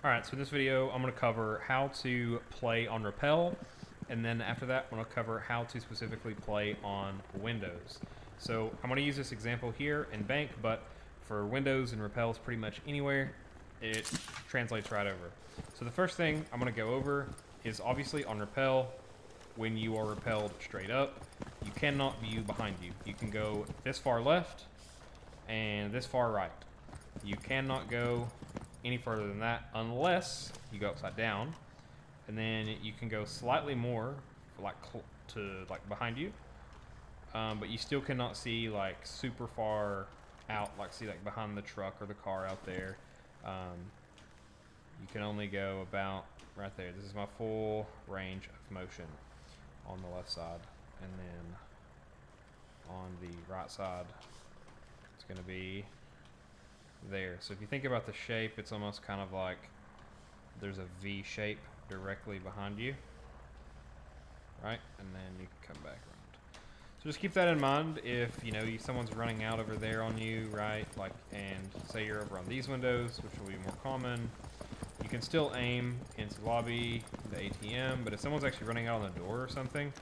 Alright, so in this video, I'm going to cover how to play on Rappel, and then after that, I'm going to cover how to specifically play on Windows. So I'm going to use this example here in Bank, but for Windows and Rappels pretty much anywhere, it translates right over. So the first thing I'm going to go over is obviously on Rappel, when you are rappelled straight up, you cannot view behind you. You can go this far left and this far right. You cannot go any further than that unless you go upside down, and then you can go slightly more like behind you, but you still cannot see like super far out, like see like behind the truck or the car out there. You can only go about right there. This is my full range of motion on the left side, and then on the right side it's going to be there. So if you think about the shape, it's almost kind of like there's a V shape directly behind you, right? And then you can come back around. So just keep that in mind if someone's running out over there on you, right? Like, and say you're over on these windows, which will be more common. You can still aim into the lobby, the ATM, but if someone's actually running out on the door or something,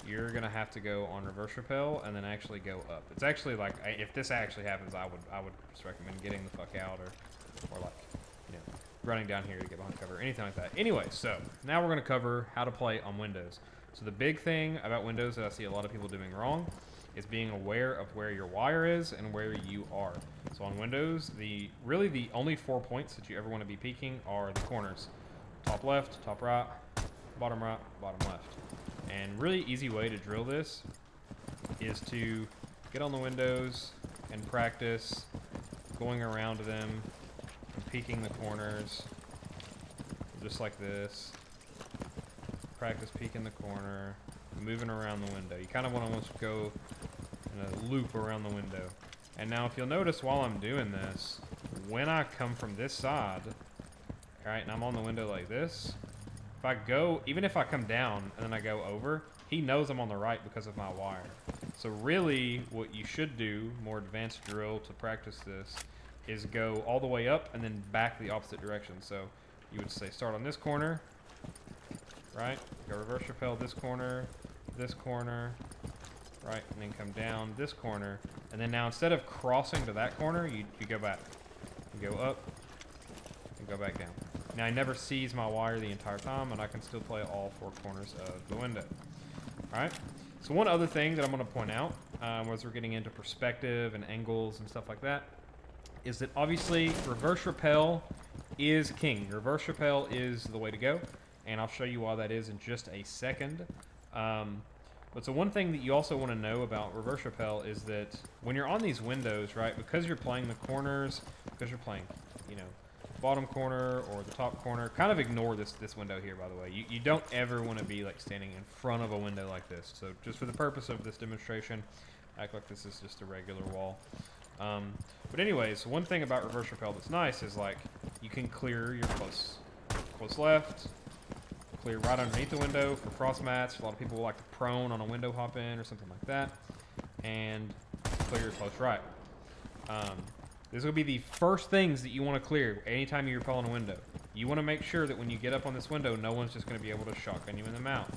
you're gonna have to go on reverse rappel and then actually go up. It's actually like, if this actually happens, I would just recommend getting the fuck out, or like, running down here to get behind cover, anything like that. Anyway, so now we're gonna cover how to play on Windows. So the big thing about Windows that I see a lot of people doing wrong is being aware of where your wire is and where you are. So on Windows, really the only 4 points that you ever want to be peeking are the corners. Top left, top right, bottom left. And really easy way to drill this is to get on the windows and practice going around them and peeking the corners just like this. Practice peeking the corner, moving around the window. You kind of want to almost go in a loop around the window. And now if you'll notice while I'm doing this, when I come from this side, alright, and I'm on the window like this, if I go, even if I come down and then I go over, he knows I'm on the right because of my wire. So really what you should do, more advanced drill to practice this, is go all the way up and then back the opposite direction. So you would say start on this corner, right? Go reverse rappel this corner, right? And then come down this corner. And then now instead of crossing to that corner, you go back. You go up and go back down. Now I never seize my wire the entire time, and I can still play all 4 corners of the window. Alright? So one other thing that I'm going to point out, as we're getting into perspective and angles and stuff like that, is that obviously reverse rappel is king. Reverse rappel is the way to go, and I'll show you why that is in just a second. But so one thing that you also want to know about reverse rappel is that when you're on these windows, right, because you're playing the corners, because you're playing, bottom corner or the top corner, kind of ignore this window here, by the way. You don't ever want to be like standing in front of a window like this. So just for the purpose of this demonstration, act like this is just a regular wall. But anyways, one thing about reverse rappel that's nice is like you can clear your close left, clear right underneath the window for cross mats. A lot of people will like to prone on a window hop in or something like that, and clear your close right. This will be the first things that you want to clear anytime you rappel on a window. You want to make sure that when you get up on this window, no one's just going to be able to shotgun you in the mouth.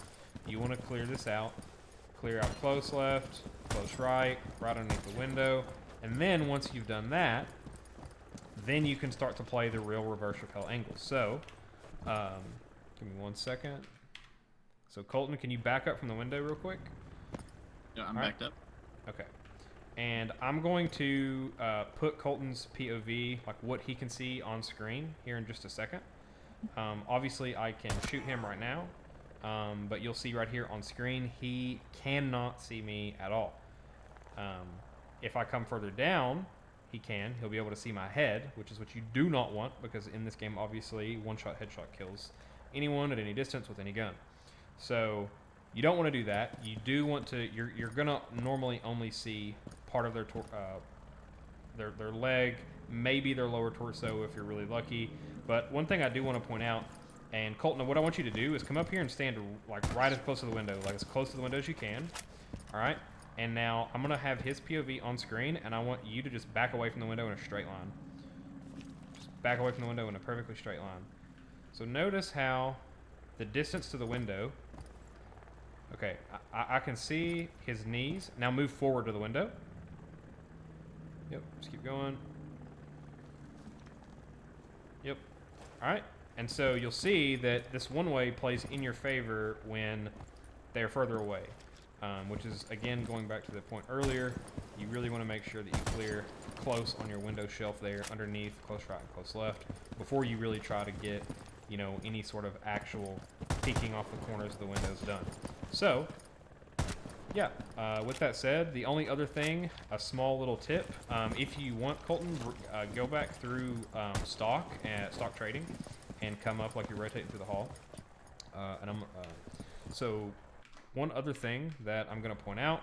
You want to clear this out. Clear out close left, close right, right underneath the window. And then once you've done that, then you can start to play the real reverse rappel angles. So, give me 1 second. So Colton, can you back up from the window real quick? Yeah, I'm backed up. Okay. And I'm going to put Colton's POV, like what he can see on screen here in just a second. Obviously, I can shoot him right now, but you'll see right here on screen, he cannot see me at all. If I come further down, he'll be able to see my head, which is what you do not want, because in this game, obviously, one-shot headshot kills anyone at any distance with any gun. So you don't want to do that. You do want to, you're gonna normally only see part of their leg, maybe their lower torso if you're really lucky. But one thing I do want to point out, and Colton, what I want you to do is come up here and stand like right as close to the window, like as close to the window as you can. All right. And now I'm gonna have his POV on screen, and I want you to just back away from the window in a straight line. Just back away from the window in a perfectly straight line. So notice how the distance to the window. Okay, I can see his knees. Now move forward to the window. Yep, just keep going. Yep. All right. And so you'll see that this one way plays in your favor when they're further away, which is, again, going back to the point earlier, you really want to make sure that you clear close on your window shelf there, underneath, close right and close left, before you really try to get, you know, any sort of actual peeking off the corners of the windows done. So, yeah, with that said, the only other thing, a small little tip, if you want, Colton, go back through stock trading and come up like you're rotating through the hall. So one other thing that I'm going to point out,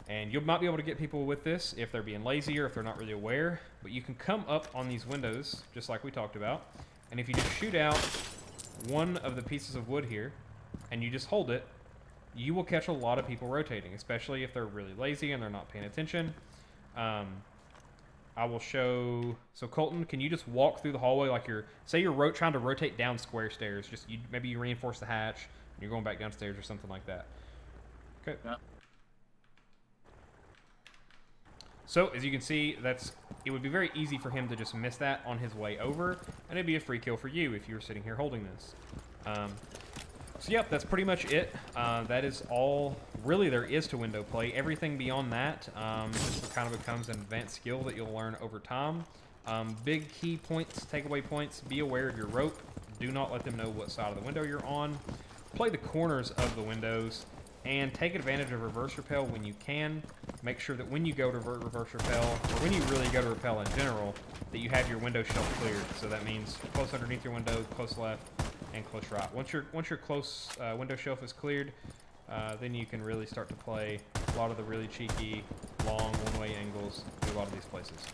and you might be able to get people with this if they're being lazy or if they're not really aware, but you can come up on these windows, just like we talked about, and if you just shoot out one of the pieces of wood here, and you just hold it, you will catch a lot of people rotating, especially if they're really lazy and they're not paying attention. I will show. So Colton, can you just walk through the hallway like say you're trying to rotate down square stairs? Just maybe you reinforce the hatch and you're going back downstairs or something like that. Okay. Yeah. So as you can see, it would be very easy for him to just miss that on his way over, and it'd be a free kill for you if you were sitting here holding this. So yep, that's pretty much it. That is all really there is to window play. Everything beyond that just kind of becomes an advanced skill that you'll learn over time. Big key points, takeaway points, be aware of your rope. Do not let them know what side of the window you're on. Play the corners of the windows, and take advantage of reverse rappel when you can. Make sure that when you go to reverse rappel, or when you really go to rappel in general, that you have your window shelf cleared. So that means close underneath your window, close left, and close right. Once your close window shelf is cleared, then you can really start to play a lot of the really cheeky, long one-way angles through a lot of these places.